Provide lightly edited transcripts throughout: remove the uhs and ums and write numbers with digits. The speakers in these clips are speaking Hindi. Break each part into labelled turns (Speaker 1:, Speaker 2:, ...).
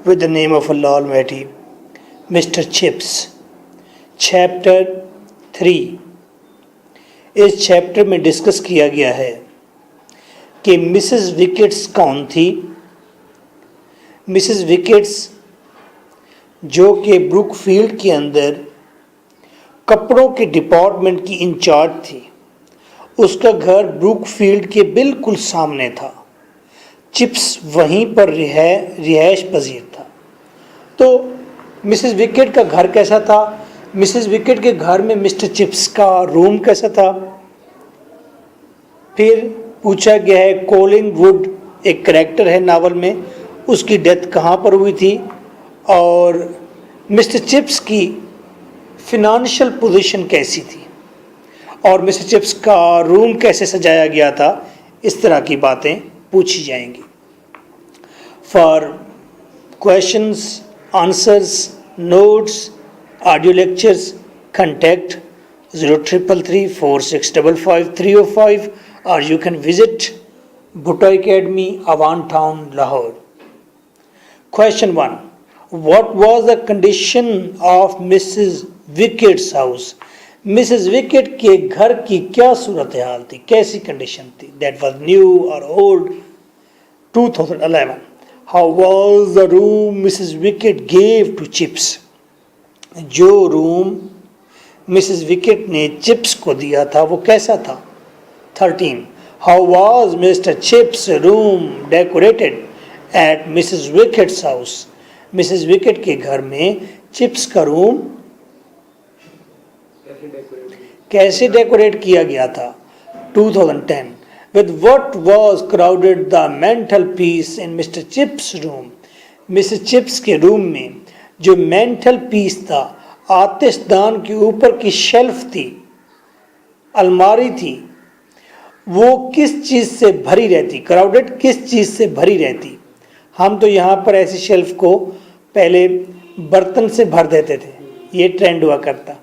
Speaker 1: with the name of Allah Almighty, Mr. Chips. Chapter 3. इस चैप्टर में डिस्कस किया गया है कि मिसेस विकेट्स कौन थी। मिसेस विकेट्स जो कि ब्रुकफील्ड के अंदर कपड़ों के डिपार्टमेंट की इंचार्ज थी। उसका घर ब्रुकफील्ड के बिल्कुल सामने था। चिप्स वहीं पर रिहायश पजीर था। तो मिसेस विकेट का घर कैसा था? मिसेस विकेट के घर में मिस्टर चिप्स का रूम कैसा था? फिर पूछा गया है कॉलिंग वुड एक कैरेक्टर है नावल में, उसकी डेथ कहाँ पर हुई थी और मिस्टर चिप्स की फिनंशियल पोजीशन कैसी थी और मिस्टर चिप्स का रूम कैसे सजाया गया था। इस तरह की बातें पूछी जाएंगी। For questions, answers, notes, audio lectures, contact 03334655 or you can visit Bhutto Academy, Awan Town, Lahore. Question 1. What was the condition of Mrs. Wicket's house? Mrs. Wicket के घर की क्या सूरत हाल थी, कैसी कंडीशन थी? That was new or old? 2011. How was the room Mrs. Wicket gave to Chips? जो रूम मिसेस विकेट ने चिप्स को दिया था वो कैसा था? 13. How was mister chips room decorated eight Mrs wickets house? Mrs wicket के घर में चिप्स का रूम कैसे डेकोरेट किया गया था? 2010. With what was crowded the mental piece in Mr. Chips' room? Mrs chips के रूम में जो मेंटल पीस था, आतिशदान के ऊपर की शेल्फ थी, अलमारी थी, वो किस चीज़ से भरी रहती? क्राउडेड किस चीज़ से भरी रहती? हम तो यहाँ पर ऐसी शेल्फ को पहले बर्तन से भर देते थे, ये ट्रेंड हुआ करता।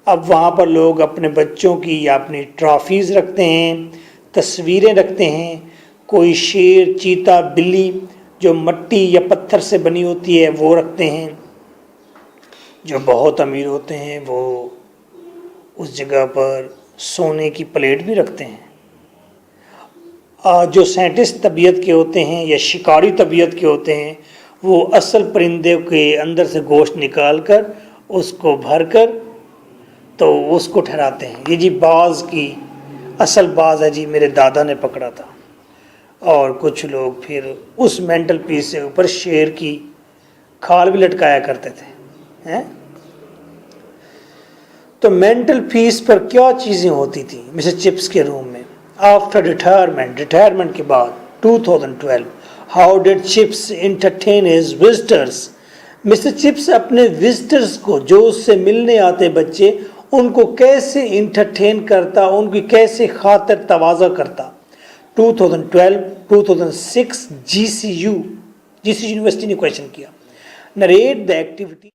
Speaker 1: अब वहाँ पर लोग अपने बच्चों की या अपनी ट्रॉफीज़ रखते हैं, तस्वीरें रखते हैं, कोई शेर, चीता, बिल्ली जो मिट्टी या पत्थर से बनी होती है वो रखते हैं। जो बहुत अमीर होते हैं वो उस जगह पर सोने की प्लेट भी रखते हैं। जो साइंटिस्ट तबीयत के होते हैं या शिकारी तबीयत के होते हैं वो असल परिंदे के अंदर से गोश्त निकाल कर उसको भर कर तो उसको ठहराते हैं। ये जी बाज की असल बाज है जी, मेरे दादा ने पकड़ा था। और कुछ लोग फिर उस मेंटल पीस से ऊपर शेर की खाल भी लटकाया करते थे हैं? तो मेंटल पीस पर क्या चीज़ें होती थी मिसेस चिप्स के रूम में? आफ्टर रिटायरमेंट के बाद 2012. How did chips entertain his visitors? Mister chips अपने विजिटर्स को, जो उससे मिलने आते बच्चे, उनको कैसे इंटरटेन करता, उनकी कैसे खातिर तवाज़ा करता? 2012, 2006 GCU यूनिवर्सिटी ने क्वेश्चन किया। Narrate the activity